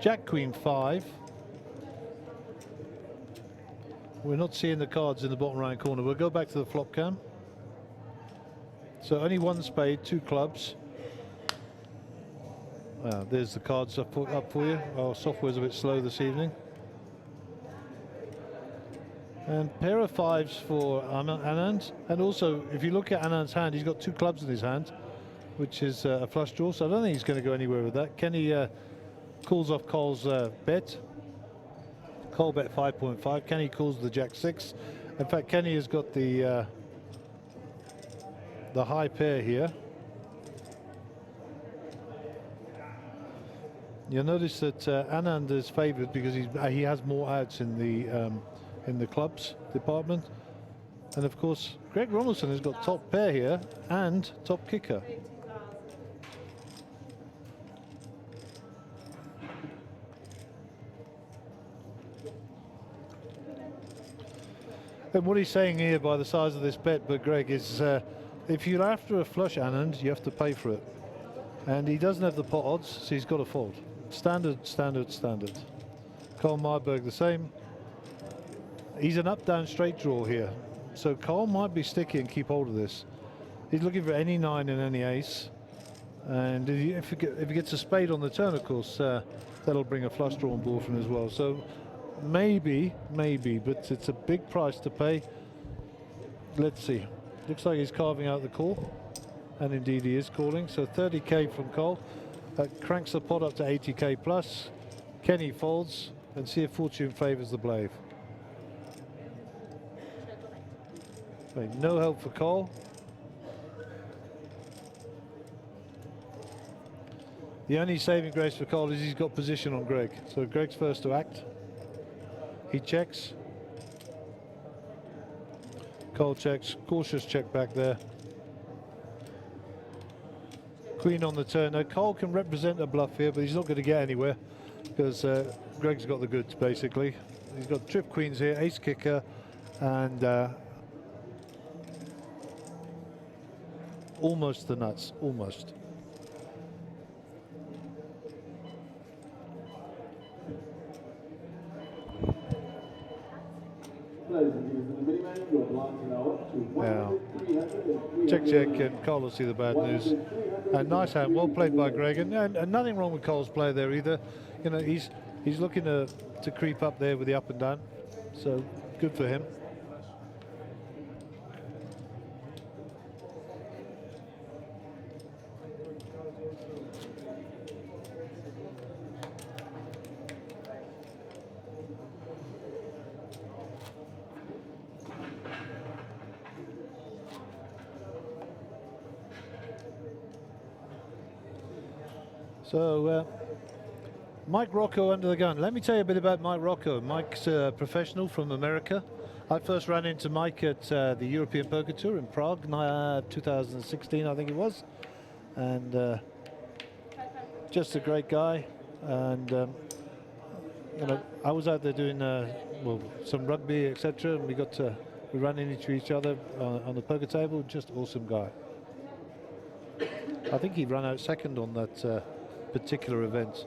Jack Queen 5. We're not seeing the cards in the bottom right corner. We'll go back to the flop cam. So only one spade, 2 clubs. There's the cards up for you. Our software's a bit slow this evening. And pair of 5s for Anand. And also, if you look at Anand's hand, he's got 2 clubs in his hand, which is a flush draw. So I don't think he's going to go anywhere with that. Kenny calls off Cole's bet. Cole bet 5.5. Kenny calls the Jack 6. In fact, Kenny has got the high pair here. You'll notice that Anand is favoured because he has more outs in the clubs department, and of course Greg Ronaldson has got top pair here and top kicker. And what he's saying here by the size of this bet, but Greg, is if you're after a flush Anand, you have to pay for it, and he doesn't have the pot odds, so he's got to fold. Standard, standard, standard. Carl Marberg the same. He's an up-down straight draw here, so Carl might be sticky and keep hold of this. He's looking for any 9 and any ace, and if he gets a spade on the turn, of course, that'll bring a flush draw on board for him as well. So maybe, but it's a big price to pay. Let's see. Looks like he's carving out the call, and indeed he is calling. So 30k from Cole. That cranks the pot up to 80k plus. Kenny folds, and see if fortune favours the blade. Right, no help for Cole. The only saving grace for Cole is he's got position on Greg. So Greg's first to act. He checks. Cole checks. Cautious check back there. Queen on the turn. Now Cole can represent a bluff here, but he's not going to get anywhere because Greg's got the goods basically. He's got trip queens here, ace kicker, and almost the nuts, almost. Yeah. Check, check, and Cole will see the bad news. And nice hand, well played by Greg, and nothing wrong with Cole's play there either. You know, he's looking to creep up there with the up and down, so good for him. So Mike Rocco under the gun. Let me tell you a bit about Mike Rocco. Mike's a professional from America. I first ran into Mike at the European Poker Tour in Prague, 2016 I think it was, and just a great guy. And you know, I was out there doing well, some rugby, etc., and we ran into each other on the poker table. Just awesome guy. I think he ran out second on that particular event.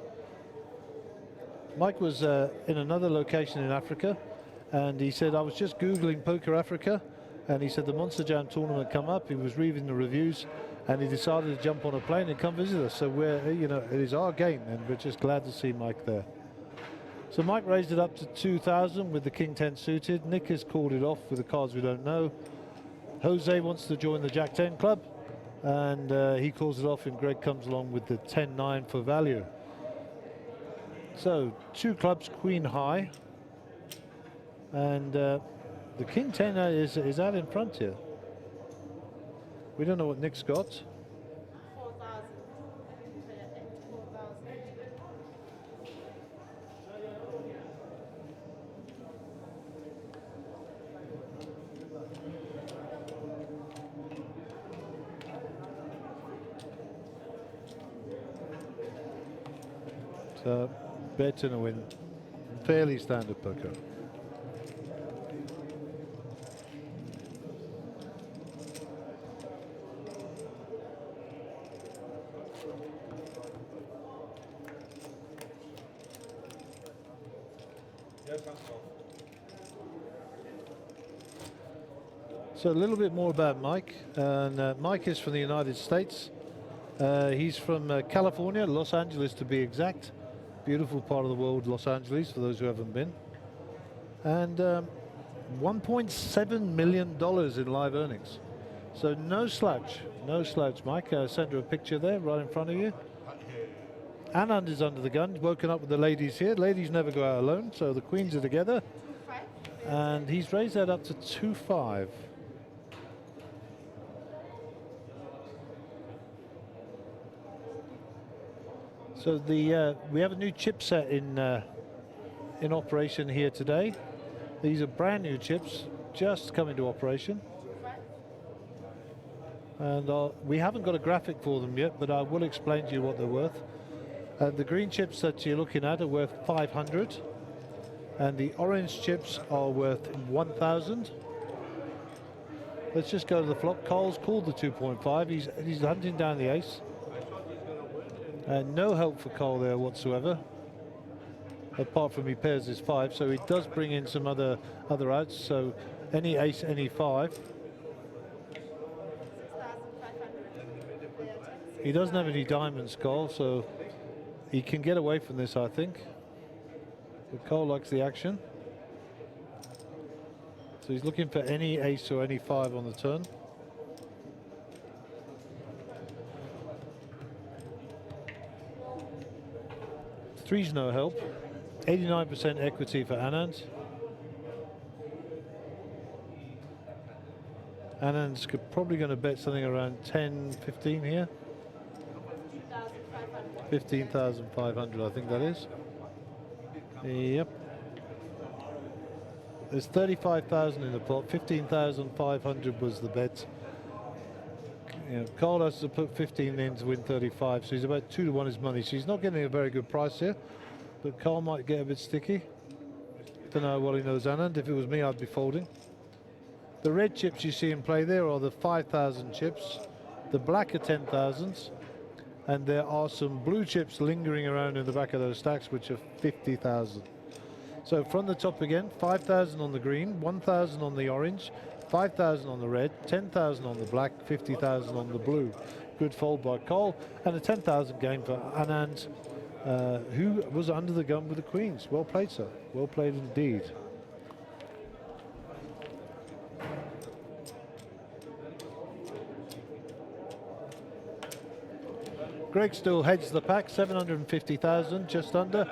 Mike was in another location in Africa, and he said, I was just Googling Poker Africa, and he said the Monsterjam tournament come up. He was reading the reviews, and he decided to jump on a plane and come visit us. So we're, you know, it is our game, and we're just glad to see Mike there. So Mike raised it up to 2,000 with the King 10 suited. Nick has called it off with the cards we don't know. Jose wants to join the Jack 10 club, and he calls it off, and Greg comes along with the 10-9 for value. So 2 clubs, queen high, and the King 10 is out in front here. We don't know what Nick's got. 4,000. So bet and a win. Fairly standard poker. So a little bit more about Mike. And Mike is from the United States. He's from California, Los Angeles to be exact. Beautiful part of the world, Los Angeles, for those who haven't been. And $1.7 million in live earnings. So no slouch, Mike. Send her a picture there, right in front of you. Anand is under the gun, woken up with the ladies here. Ladies never go out alone, so the queens are together. And he's raised that up to 2.5. So the we have a new chipset in operation here today. These are brand new chips, just coming to operation. And we haven't got a graphic for them yet, but I will explain to you what they're worth. The green chips that you're looking at are worth 500, and the orange chips are worth 1,000. Let's just go to the flop. Carl's called the 2.5. He's hunting down the ace. No help for Carl there whatsoever, apart from he pairs his 5, so he does bring in some other outs. So any ace, any 5. He doesn't have any diamonds, Carl, so he can get away from this, I think. But Carl likes the action. So he's looking for any ace or any 5 on the turn. Three's no help. 89% equity for Anand. Anand's probably going to bet something around 10, 15 here. 15,500, I think that is. Yep. There's 35,000 in the pot. 15,500 was the bet. You know, Carl has to put 15 in to win 35, so he's about 2 to 1 his money. So he's not getting a very good price here, but Carl might get a bit sticky. Don't know how well he knows Anand. If it was me, I'd be folding. The red chips you see in play there are the 5,000 chips. The black are 10,000s. And there are some blue chips lingering around in the back of those stacks, which are 50,000. So from the top again, 5,000 on the green, 1,000 on the orange, 5,000 on the red, 10,000 on the black, 50,000 on the blue. Good fold by Cole, and a 10,000 game for Anand, who was under the gun with the queens. Well played, sir. Well played indeed. Greg still heads the pack, 750,000, just under.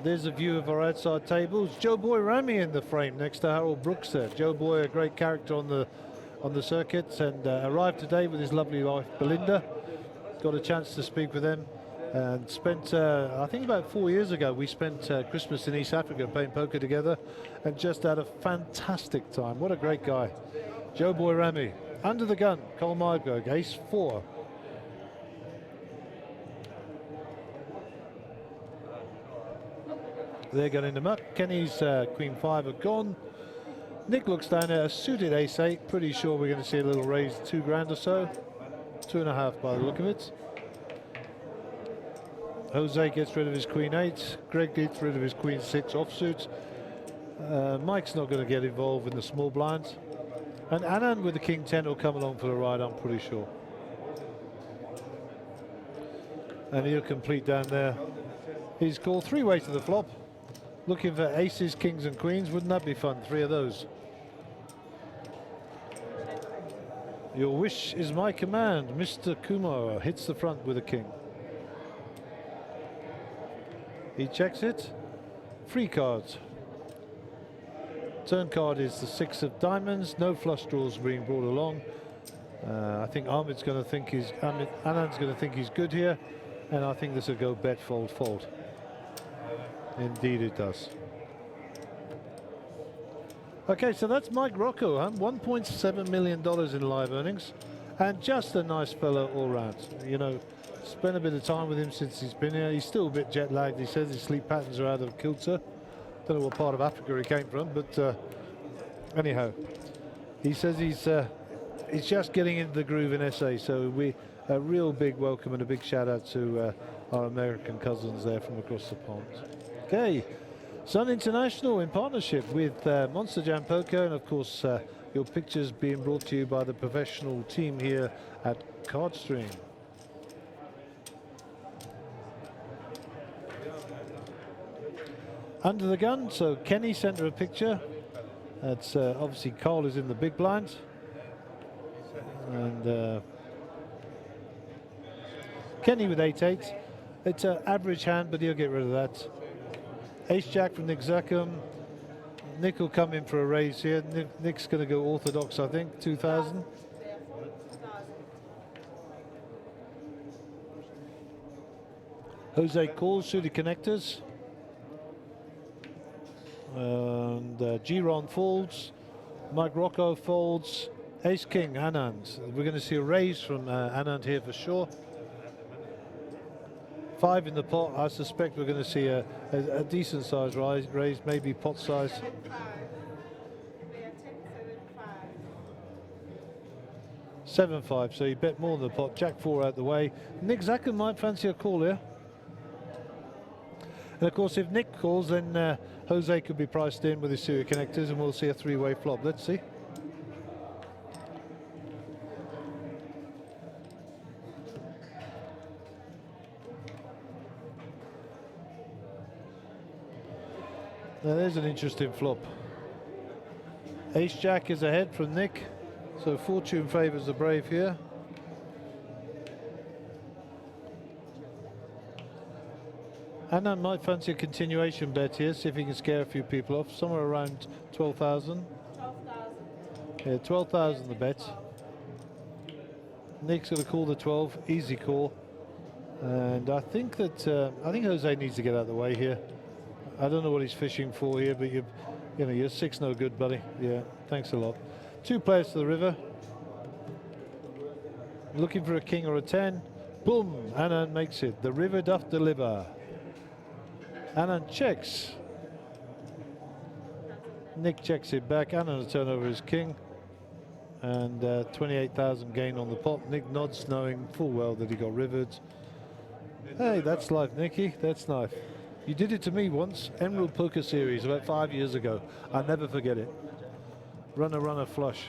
There's a view of our outside tables. Joe Boy Ramy in the frame next to Harold Brooks there. Joe Boy, a great character on the circuits, and arrived today with his lovely wife Belinda. Got a chance to speak with them, and spent, I think about 4 years ago, we spent Christmas in East Africa playing poker together, and just had a fantastic time. What a great guy. Joe Boy Ramy. Under the gun, Cole Marberg, ace 4. They're getting them up. Kenny's queen 5 are gone. Nick looks down at a suited ace 8. Pretty sure we're going to see a little raise, 2 grand or so. 2.5 by the look of it. Jose gets rid of his queen 8. Greg gets rid of his queen 6 offsuit. Mike's not going to get involved in the small blinds. And Anand with the king 10 will come along for the ride, I'm pretty sure. And he'll complete down there. He's called 3-way to the flop. Looking for aces, kings and queens. Wouldn't that be fun? 3 of those. Your wish is my command. Mr. Kumar hits the front with a king. He checks it. Free cards. Turn card is the 6 of diamonds. No flush draws being brought along. I think Anand's going to think he's good here, and I think this will go bet, fold, fold. Indeed it does. Okay, so that's Mike Rocco, huh? $1.7 million in live earnings, and just a nice fellow all round. You know, spent a bit of time with him since he's been here. He's still a bit jet lagged. He says his sleep patterns are out of kilter. Don't know what part of Africa he came from, but anyhow, he says he's just getting into the groove in SA. So a real big welcome and a big shout out to our American cousins there from across the pond. Okay, Sun International in partnership with Monsterjam Poker, and of course your pictures being brought to you by the professional team here at Cardstream. Under the gun, so Kenny sent her a picture. That's obviously Carl is in the big blind. And Kenny with 8-8. It's an average hand, but he'll get rid of that. Ace-Jack from Nick Zackham. Nick will come in for a raise here. Nick's going to go orthodox, I think, 2,000. Jose calls through the connectors. And Giron folds. Mike Rocco folds. Ace-King, Anand. We're going to see a raise from Anand here for sure. 5 in the pot. I suspect we're going to see a decent size raise, maybe pot size. 7-5, so you bet more than the pot. Jack 4 out the way. Nick Zackham might fancy a call here. And of course, if Nick calls, then Jose could be priced in with his serial connectors, and we'll see a 3-way flop. Let's see. Now there's an interesting flop. Ace-Jack is ahead from Nick, so fortune favours the brave here. Anand might fancy a continuation bet here, see if he can scare a few people off, somewhere around 12,000. 12,000. Yeah, 12,000 the bet. Nick's going to call the 12, easy call. And I think that, I think Jose needs to get out of the way here. I don't know what he's fishing for here, but you know, you're 6 no good, buddy. Yeah, thanks a lot. 2 players to the river. Looking for a king or a 10. Boom, Anand makes it. The river doth deliver. Anand checks. Nick checks it back. Anand will turn over his king. And 28,000 gain on the pot. Nick nods, knowing full well that he got rivered. Hey, that's life, Nicky. That's nice. You did it to me once, Emerald Poker Series, about 5 years ago. I'll never forget it. Runner flush.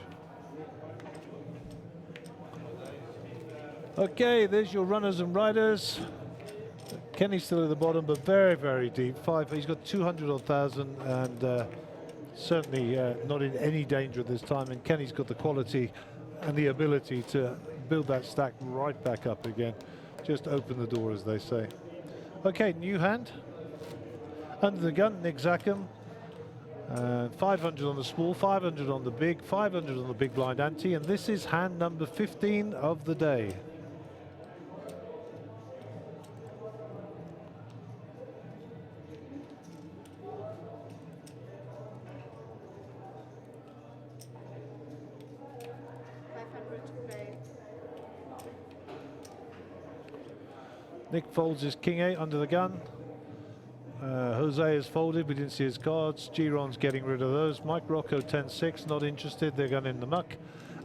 Okay, there's your runners and riders. Kenny's still at the bottom, but very, very deep. He's got 200 odd thousand, and certainly not in any danger at this time. And Kenny's got the quality and the ability to build that stack right back up again. Just open the door, as they say. Okay, new hand. Under the gun, Nick Zackham. 500 on the small, 500 on the big, 500 on the big blind ante, and this is hand number 15 of the day. Nick folds his king 8 under the gun. Jose is folded, we didn't see his cards. Giron's getting rid of those. Mike Rocco 10-6, not interested, they're going in the muck.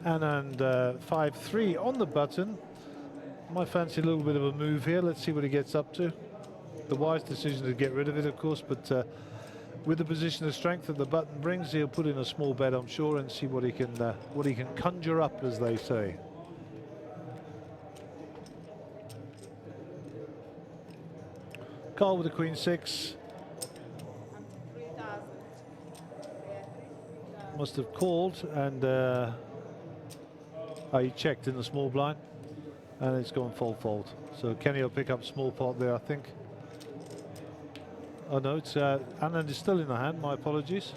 And 5-3 on the button. Might fancy a little bit of a move here, let's see what he gets up to. The wise decision to get rid of it, of course, but with the position of strength that the button brings, he'll put in a small bet, I'm sure, and see what he can conjure up, as they say. Carl with the Queen 6. 3,000. Must have called, and he checked in the small blind, and it's gone fold. So Kenny will pick up small pot there, I think. Oh no, it's Anand is still in the hand, my apologies.